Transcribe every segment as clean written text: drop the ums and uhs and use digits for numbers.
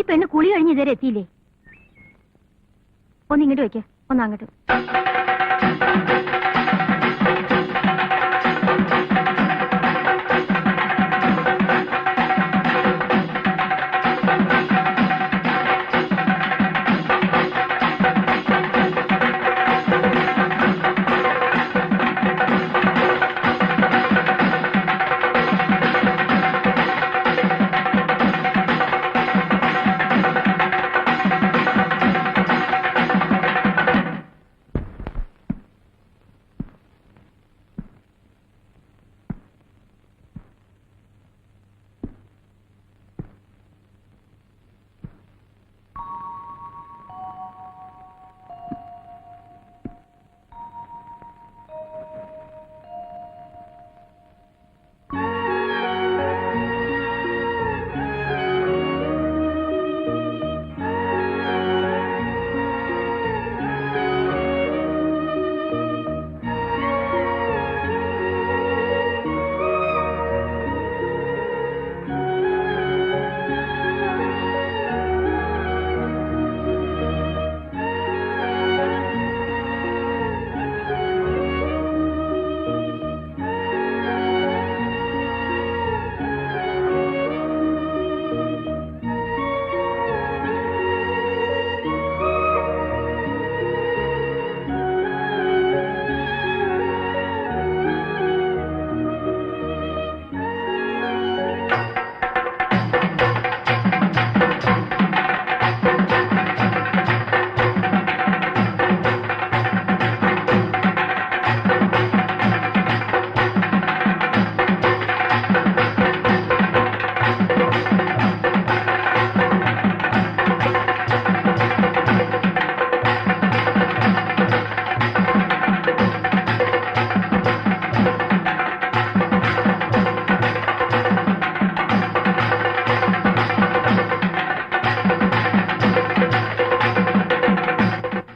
പെണ്ണ് കുളി കഴിഞ്ഞ് ഇതുവരെ എത്തിയില്ലേ? ഒന്ന് ഇങ്ങോട്ട് വെക്ക, ഒന്ന് അങ്ങോട്ട്.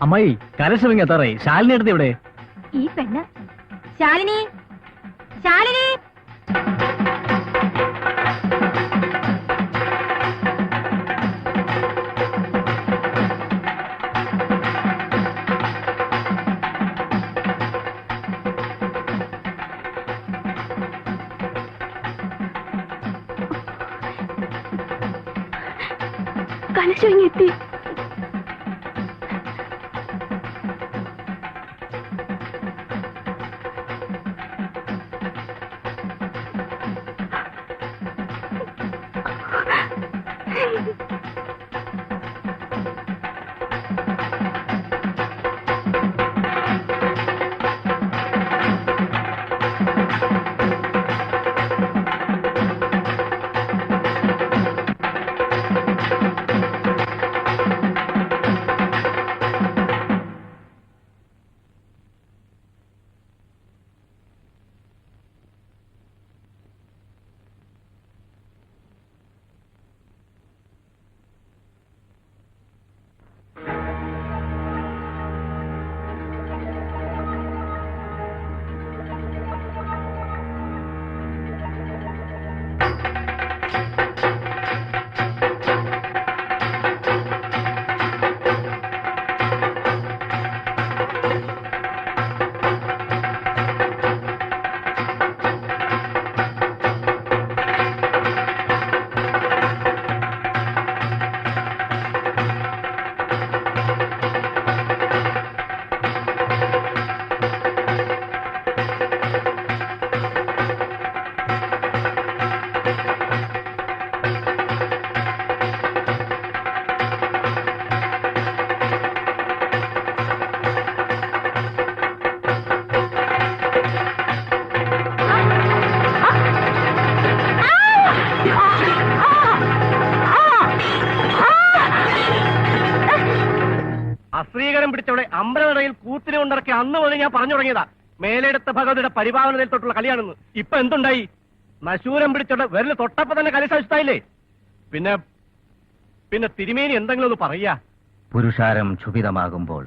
അമ്മായി കലശമിങ് എത്താറേ. ശാലിനി എടുത്ത് ഇവിടെ. ഈ പെണ്ണ് ശാലിനി, ശാലിനി. കലശമിങ് എത്തി. അമ്പലനടയിൽ കൂത്തിനെ കൊണ്ടിറക്കി അന്ന് മുതൽ ഞാൻ പറഞ്ഞു തുടങ്ങിയതാ മേലെടുത്ത ഭഗവതിയുടെ പരിപാലനയിൽ തൊട്ടുള്ള കളിയാണെന്ന്. ഇപ്പൊ എന്തുണ്ടായി? നശൂരം പിടിച്ചോണ്ട് വിരല് തൊട്ടപ്പോ തന്നെ കളി സാധിച്ചിട്ടായില്ലേ? പിന്നെ പിന്നെ തിരുമേനി എന്തെങ്കിലും ഒന്ന് പറയാ. പുരുഷാരം ക്ഷുഭിതമാകുമ്പോൾ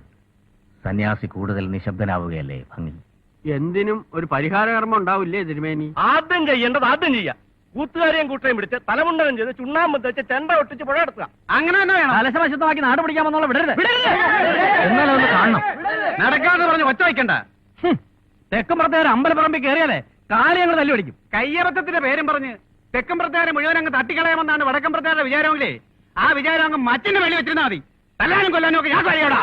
സന്യാസി കൂടുതൽ നിശബ്ദനാവുകയല്ലേ ഭംഗി. എന്തിനും ഒരു പരിഹാര കർമ്മം ഉണ്ടാവില്ലേ തിരുമേനി? ആദ്യം ചെയ്യേണ്ടത് ആദ്യം ചെയ്യാ. കൂത്തുകാരെയും കൂട്ടരെയും പിടിച്ച് തലമുണ്ടനം ചെയ്ത് ചുണ്ണാമ്പ് വെച്ച് ചെണ്ട ഒട്ടിച്ച് പുഴ എടുക്കുക. അങ്ങനെ തന്നെ വേണം. കലശവശുദ്ധമാക്കി നാട് പിടിക്കാമെന്നുള്ള വിടരുത്. എന്നാലും ഒന്ന് കാണണം. നടക്കാതെ പറഞ്ഞ് ഒച്ച വയ്ക്കണ്ട. തെക്കുംപുറത്തെ അമ്പലപ്പറമ്പിൽ കയറിയാലേ കാലിയങ്ങൾ തല്ലി പിടിക്കും. കയ്യബദ്ധത്തിന്റെ പേരും പറഞ്ഞ് തെക്കമ്പുറത്തുകാരെ മുഴുവൻ അങ്ങ് തട്ടിക്കളയാമെന്നാണ് വടക്കമ്പുറത്തുകാരുടെ വിചാരമില്ലേ? ആ വിചാരം അങ്ങ് മച്ചിന്റെ വെളി വെച്ചിരുന്നാ മതി. തല്ലാനും കൊല്ലാനും ഒക്കെ ഞാൻ കഴിയോടാ.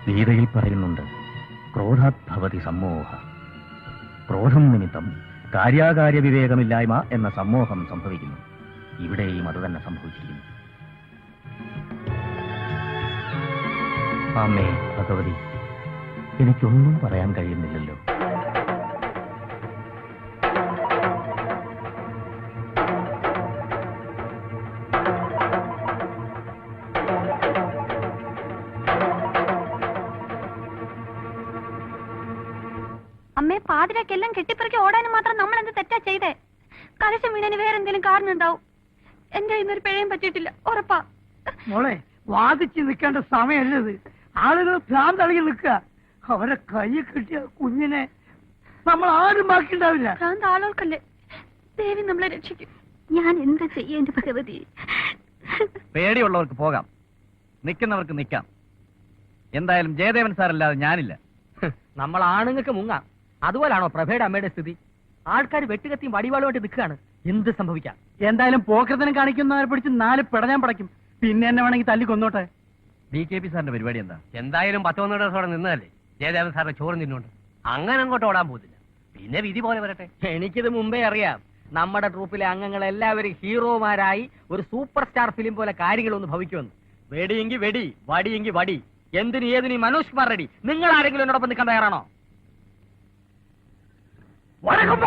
ഗീതയിൽ പറയുന്നുണ്ട്, ക്രോധാത് ഭവതി സമ്മോഹ. ക്രോധം നിമിത്തം കാര്യാകാര്യ വിവേകമില്ലായ്മ എന്ന സമ്മോഹം സംഭവിക്കുന്നു. ഇവിടെയും അത് തന്നെ സംഭവിച്ചിരിക്കുന്നു. അമ്മേ ഭഗവതി, എനിക്കൊന്നും പറയാൻ കഴിയുന്നില്ലല്ലോ. അമ്മേ, പാതിരാക്കെല്ലാം കെട്ടിപ്പറക്കി ഓടാനും മാത്രം നമ്മൾ എന്ത് തെറ്റാ ചെയ്തേ? കലശം വീണന് വേറെ എന്തെങ്കിലും കാരണം ഉണ്ടാവും. എന്റെ ഇന്നൊരു പിഴയും പറ്റിയിട്ടില്ല, ഉറപ്പാ. മോളെ, വാദിച്ച് നിൽക്കേണ്ട സമയമല്ലത്. ആളുകൾ ഭ്രാന്തളിയിൽ നിൽക്കുക. അവരെ കൈ കിട്ടിയ കുഞ്ഞിനെ നമ്മൾ ആരും ബാക്കിയുണ്ടാവില്ല. ഭ്രാന്ത് ആളുകൾക്കല്ലേ, ദേവി നമ്മളെ രക്ഷിക്കും. ഞാൻ എന്താ ചെയ്യ എന്റെ ഭഗവതി? പേടിയുള്ളവർക്ക് പോകാം, നിൽക്കുന്നവർക്ക് നിൽക്കാം. എന്തായാലും ജയദേവൻ സാറല്ലാതെ ഞാനില്ല. നമ്മൾ ആണുങ്ങൾക്ക് മുങ്ങാം. അതുപോലാണോ പ്രഭയുടെ അമ്മയുടെ സ്ഥിതി? ആൾക്കാർ വെട്ടുകത്തിയും വടിവാളുമായിട്ട് നിൽക്കുകയാണ്. എന്ത് സംഭവിക്കാം? എന്തായാലും പോക്കരത്തിനും കാണിക്കുന്നവരെ പിടിച്ച് 4 പിടഞ്ഞാൻ പടയ്ക്കും. പിന്നെ എന്നെ വേണമെങ്കിൽ തല്ലി കൊന്നോട്ടെ. BKP സാറിന്റെ പരിപാടി എന്താ? എന്തായാലും 11 ദിവസത്തോടെ നിന്നതല്ലേ ജയദേവൻ സാറിന്റെ ചോറ് നിന്നുകൊണ്ട്. അങ്ങനെ അങ്ങോട്ട് ഓടാൻ പോകുന്നില്ല. പിന്നെ വിധി പോലെ വരട്ടെ. എനിക്കിത് മുമ്പേ അറിയാം. നമ്മുടെ ട്രൂപ്പിലെ അംഗങ്ങൾ എല്ലാവരും ഹീറോമാരായി ഒരു സൂപ്പർ സ്റ്റാർ ഫിലിം പോലെ കാര്യങ്ങളൊന്ന് ഭവിക്കുമെന്ന്. വെടിയെങ്കിൽ വെടി, വടിയെങ്കിൽ വടി, എന്തിനും ഏതിനും മനോജ് കുമാർ റെഡി. നിങ്ങൾ ആരെങ്കിലും എന്നോടൊപ്പം നിൽക്കാൻ തയ്യാറാണോ? വടക്കും